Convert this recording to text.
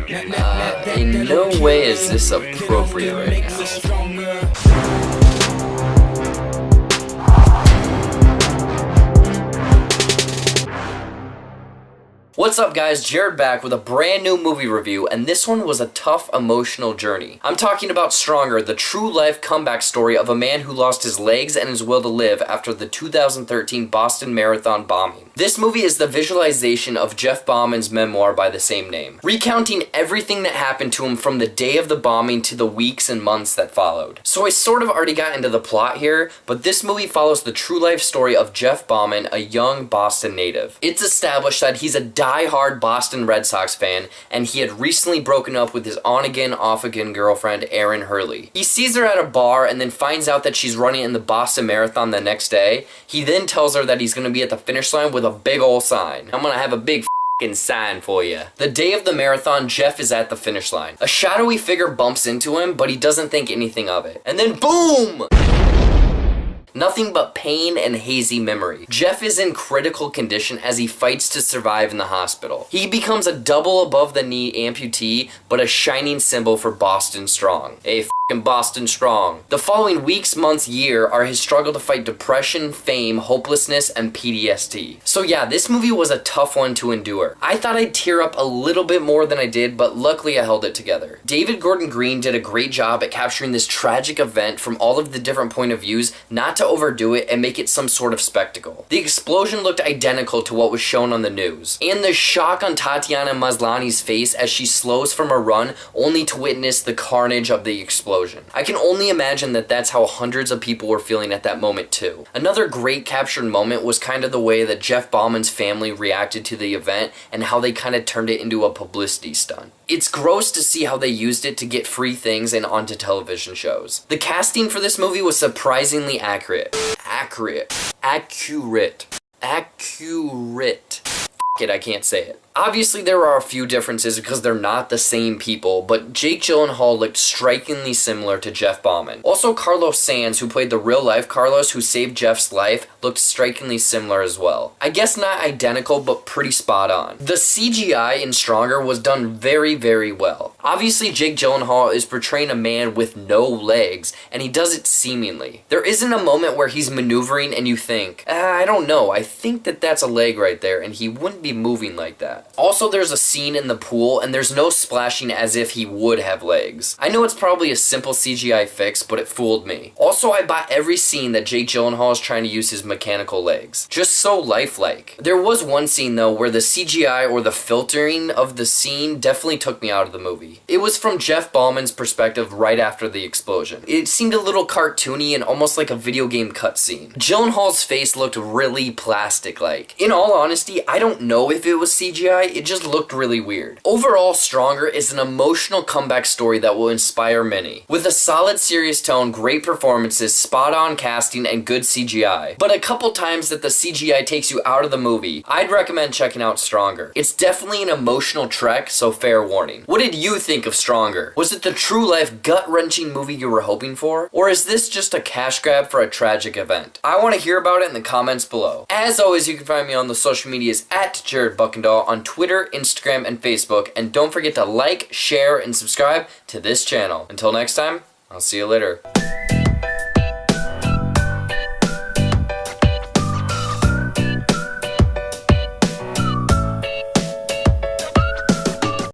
In no way is this appropriate right now. What's up guys, Jared back with a brand new movie review, and this one was a tough emotional journey. I'm talking about Stronger, the true life comeback story of a man who lost his legs and his will to live after the 2013 Boston Marathon bombing. This movie is the visualization of Jeff Bauman's memoir by the same name, recounting everything that happened to him from the day of the bombing to the weeks and months that followed. So I sort of already got into the plot here, but this movie follows the true life story of Jeff Bauman, a young Boston native. It's established that he's a die-hard Boston Red Sox fan, and he had recently broken up with his on-again, off-again girlfriend, Erin Hurley. He sees her at a bar and then finds out that she's running in the Boston Marathon the next day. He then tells her that he's going to be at the finish line with a big ol' sign. I'm gonna have a big sign for you. The day of the marathon, Jeff is at the finish line. A shadowy figure bumps into him, but he doesn't think anything of it. And then boom! Nothing but pain and hazy memory. Jeff is in critical condition as he fights to survive in the hospital. He becomes a double above the knee amputee, but a shining symbol for Boston Strong. Boston Strong. The following weeks, months, year are his struggle to fight depression, fame, hopelessness, and PTSD. So yeah, this movie was a tough one to endure. I thought I'd tear up a little bit more than I did, but luckily I held it together. David Gordon Green did a great job at capturing this tragic event from all of the different point of views, not to overdo it and make it some sort of spectacle. The explosion looked identical to what was shown on the news, and the shock on Tatiana Maslany's face as she slows from a run only to witness the carnage of the explosion. I can only imagine that that's how hundreds of people were feeling at that moment too. Another great captured moment was kind of the way that Jeff Bauman's family reacted to the event and how they kind of turned it into a publicity stunt. It's gross to see how they used it to get free things and onto television shows. The casting for this movie was surprisingly accurate. Accurate. I can't say it. Obviously there are a few differences because they're not the same people, but Jake Gyllenhaal looked strikingly similar to Jeff Bauman. Also, Carlos Sanz, who played the real-life Carlos who saved Jeff's life, looked strikingly similar as well. I guess not identical, but pretty spot on. The CGI in Stronger was done very, very well. Obviously, Jake Gyllenhaal is portraying a man with no legs, and he does it seemingly. There isn't a moment where he's maneuvering and you think, I don't know, I think that that's a leg right there, and he wouldn't be moving like that. Also, there's a scene in the pool, and there's no splashing as if he would have legs. I know it's probably a simple CGI fix, but it fooled me. Also, I bought every scene that Jake Gyllenhaal is trying to use his mechanical legs. Just so lifelike. There was one scene, though, where the CGI or the filtering of the scene definitely took me out of the movie. It was from Jeff Bauman's perspective right after the explosion. It seemed a little cartoony and almost like a video game cutscene. Gyllenhaal's face looked really plastic-like. In all honesty, I don't know if it was CGI, it just looked really weird. Overall, Stronger is an emotional comeback story that will inspire many. With a solid serious tone, great performances, spot-on casting, and good CGI. But a couple times that the CGI takes you out of the movie, I'd recommend checking out Stronger. It's definitely an emotional trek, so fair warning. What did you think of Stronger? Was it the true-life, gut-wrenching movie you were hoping for? Or is this just a cash grab for a tragic event? I want to hear about it in the comments below. As always, you can find me on the social medias at Jared Buckendahl on Twitter, Instagram, and Facebook, and don't forget to like, share, and subscribe to this channel. Until next time, I'll see you later.